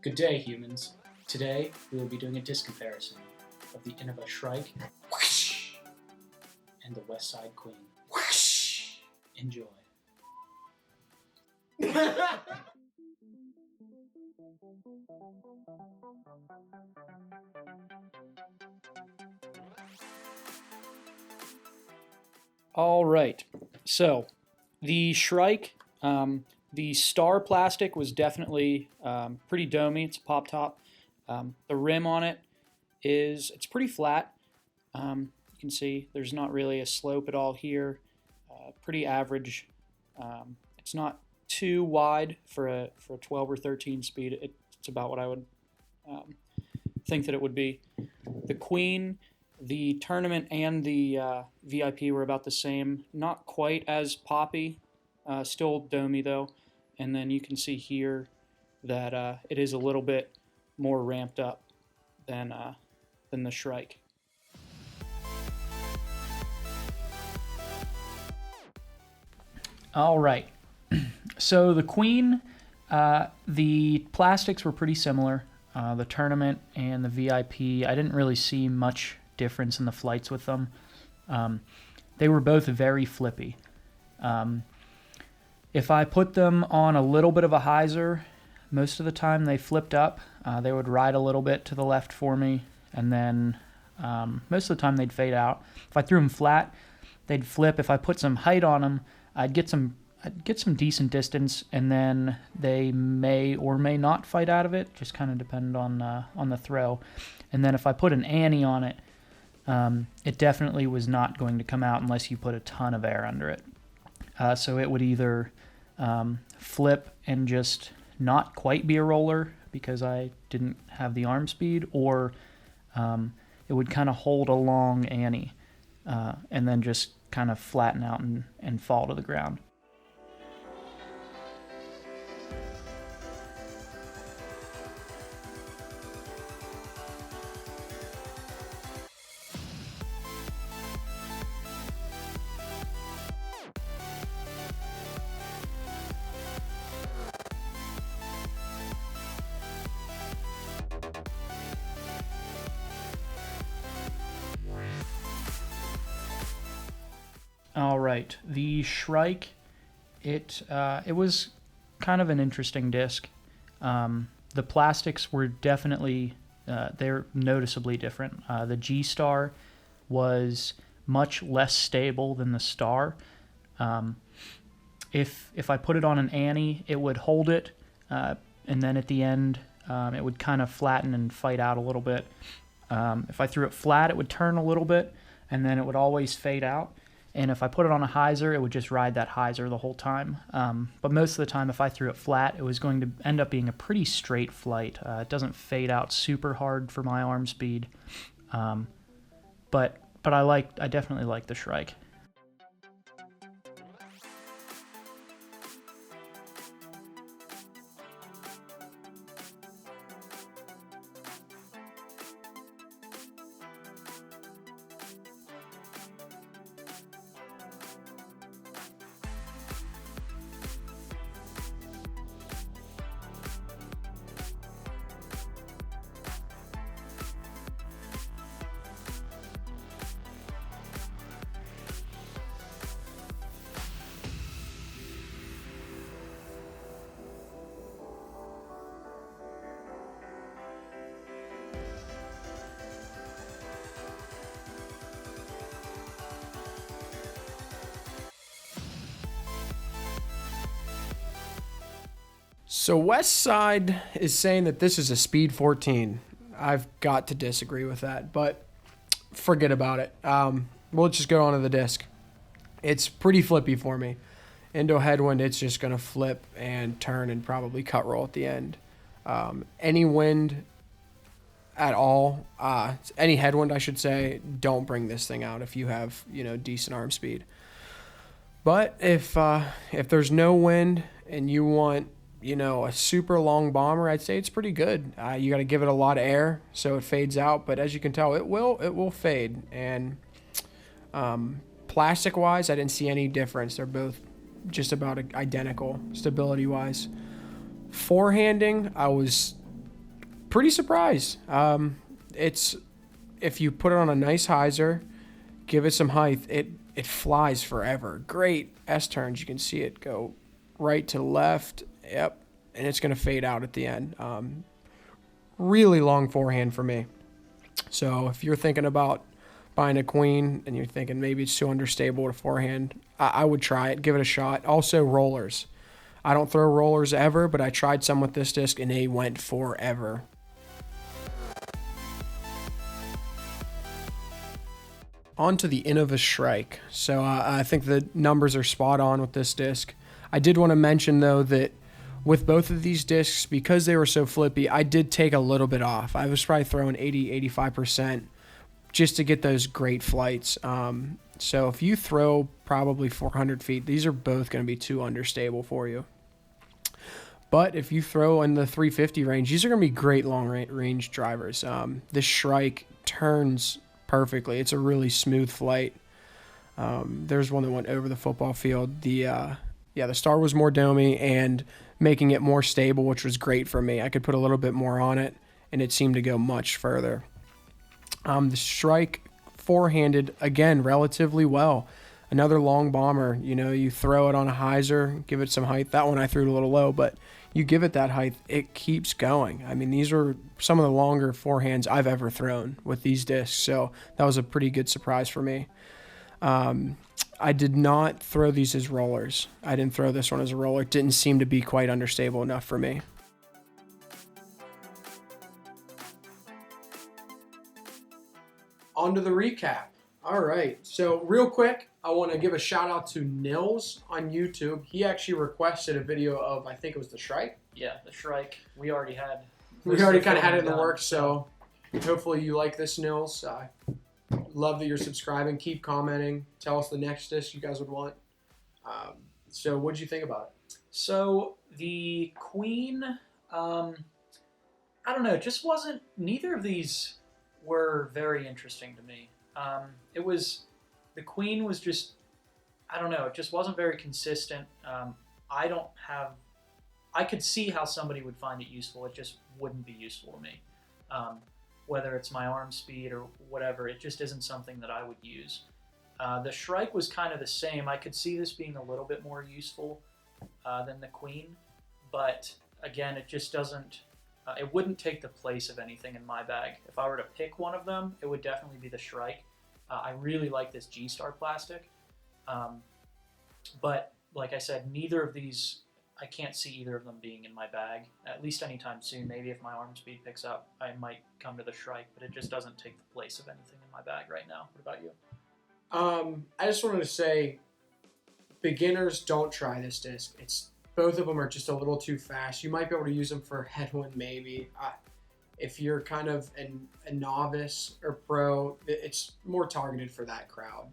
Good day, humans. Today, we will be doing a disc comparison of the Innova Shrike and the Westside Queen. Enjoy. All right, so the Shrike, the star plastic was definitely pretty domey. It's a pop top. The rim on it it's pretty flat. You can see there's not really a slope at all here. Pretty average. It's not too wide for a 12 or 13 speed. It's about what I would think that it would be. The Queen, the tournament, and the VIP were about the same. Not quite as poppy. Still domey though. And then you can see here that it is a little bit more ramped up than the Shrike. All right. So the Queen, the plastics were pretty similar. The tournament and the VIP, I didn't really see much difference in the flights with them. They were both very flippy. If I put them on a little bit of a hyzer, most of the time they flipped up. They would ride a little bit to the left for me, and then most of the time they'd fade out. If I threw them flat, they'd flip. If I put some height on them, I'd get some decent distance, and then they may or may not fight out of it. Just kind of depend on the throw. And then if I put an Annie on it, it definitely was not going to come out unless you put a ton of air under it. So it would either flip and just not quite be a roller because I didn't have the arm speed, or it would kind of hold a long Annie and then just kind of flatten out and fall to the ground. All right, the Shrike, it was kind of an interesting disc. The plastics were definitely they're noticeably different. The G Star was much less stable than the Star. If I put it on an Annie, it would hold it, and then at the end it would kind of flatten and fight out a little bit. If I threw it flat, it would turn a little bit, and then it would always fade out. And if I put it on a hyzer, it would just ride that hyzer the whole time. But most of the time, if I threw it flat, it was going to end up being a pretty straight flight. It doesn't fade out super hard for my arm speed. But I definitely like the Shrike. So Westside is saying that this is a speed 14. I've got to disagree with that, but forget about it. We'll just go on to the disc. It's pretty flippy for me. Into a headwind, it's just going to flip and turn and probably cut roll at the end. Any wind at all, any headwind, I should say, don't bring this thing out if you have, decent arm speed. But if there's no wind and you want, a super long bomber, I'd say it's pretty good. You got to give it a lot of air so it fades out, but as you can tell, it will fade. And plastic wise, I didn't see any difference. They're both just about identical stability wise. Forehanding, I was pretty surprised. It's if you put it on a nice hyzer, give it some height, it flies forever. Great S turns. You can see it go right to left. Yep, and it's gonna fade out at the end. Really long forehand for me. So if you're thinking about buying a queen and you're thinking maybe it's too understable to forehand, I would try it. Give it a shot. Also rollers. I don't throw rollers ever, but I tried some with this disc and they went forever. On to the Innova Shrike. So I think the numbers are spot on with this disc. I did want to mention though that with both of these discs, because they were so flippy, I did take a little bit off. I was probably throwing 80-85% just to get those great flights. So if you throw probably 400 feet, these are both going to be too understable for you. But if you throw in the 350 range, these are going to be great long range drivers. This Shrike turns perfectly. It's a really smooth flight. There's one that went over the football field. The star was more domey and making it more stable, which was great for me. I could put a little bit more on it, and it seemed to go much further. The Shrike forehanded, again, relatively well. Another long bomber. You throw it on a hyzer, give it some height. That one I threw it a little low, but you give it that height, it keeps going. I mean, these are some of the longer forehands I've ever thrown with these discs, so that was a pretty good surprise for me. I did not throw these as rollers. I didn't throw this one as a roller. It didn't seem to be quite understable enough for me. On to the recap. All right. So real quick, I want to give a shout out to Nils on YouTube. He actually requested a video of, I think it was the Shrike. Yeah, the Shrike. We already kind of had it in the works, so hopefully you like this, Nils. Love that you're subscribing. Keep commenting. Tell us the next disc you guys would want. So what did you think about it? So the Queen, I don't know, just wasn't, neither of these were very interesting to me. The Queen was just, I don't know, it just wasn't very consistent. I could see how somebody would find it useful. It just wouldn't be useful to me. Whether it's my arm speed or whatever, it just isn't something that I would use. The Shrike was kind of the same. I could see this being a little bit more useful than the Queen, but again, it just doesn't, it wouldn't take the place of anything in my bag. If I were to pick one of them, it would definitely be the Shrike. I really like this G-Star plastic, but like I said, neither of these, I can't see either of them being in my bag, at least anytime soon. Maybe if my arm speed picks up, I might come to the Shrike, but it just doesn't take the place of anything in my bag right now. What about you? I just wanted to say, beginners, don't try this disc. Both of them are just a little too fast. You might be able to use them for headwind maybe. If you're kind of a novice or pro, it's more targeted for that crowd.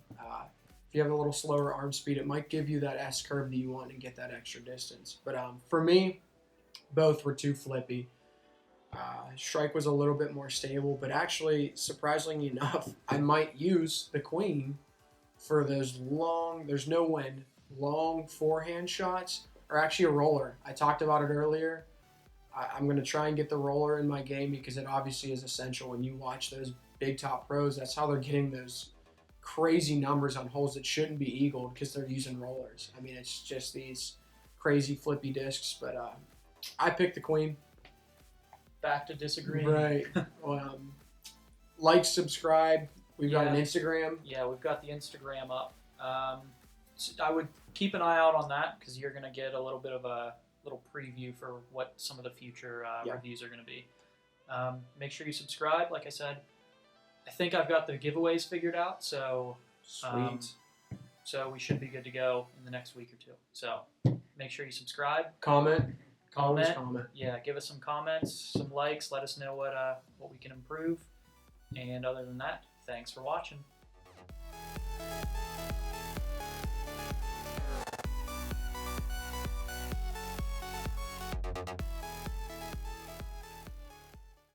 If you have a little slower arm speed, it might give you that S curve that you want and get that extra distance. But for me, both were too flippy. Shrike was a little bit more stable, but actually, surprisingly enough, I might use the Queen for those long, there's no wind, long forehand shots, or actually a roller. I talked about it earlier. I'm going to try and get the roller in my game because it obviously is essential. When you watch those big top pros, that's how they're getting those crazy numbers on holes that shouldn't be eagled because they're using rollers. I mean, it's just these crazy flippy discs, but I picked the Queen. Back to disagreeing. Right. Like, subscribe. We've got an Instagram. Yeah, we've got the Instagram up. I would keep an eye out on that because you're going to get a little bit of a little preview for what some of the future reviews are going to be. Make sure you subscribe. Like I said, I think I've got the giveaways figured out, so Sweet. So we should be good to go in the next week or two. So make sure you subscribe. Comment. Yeah, give us some comments, some likes. Let us know what we can improve. And other than that, thanks for watching.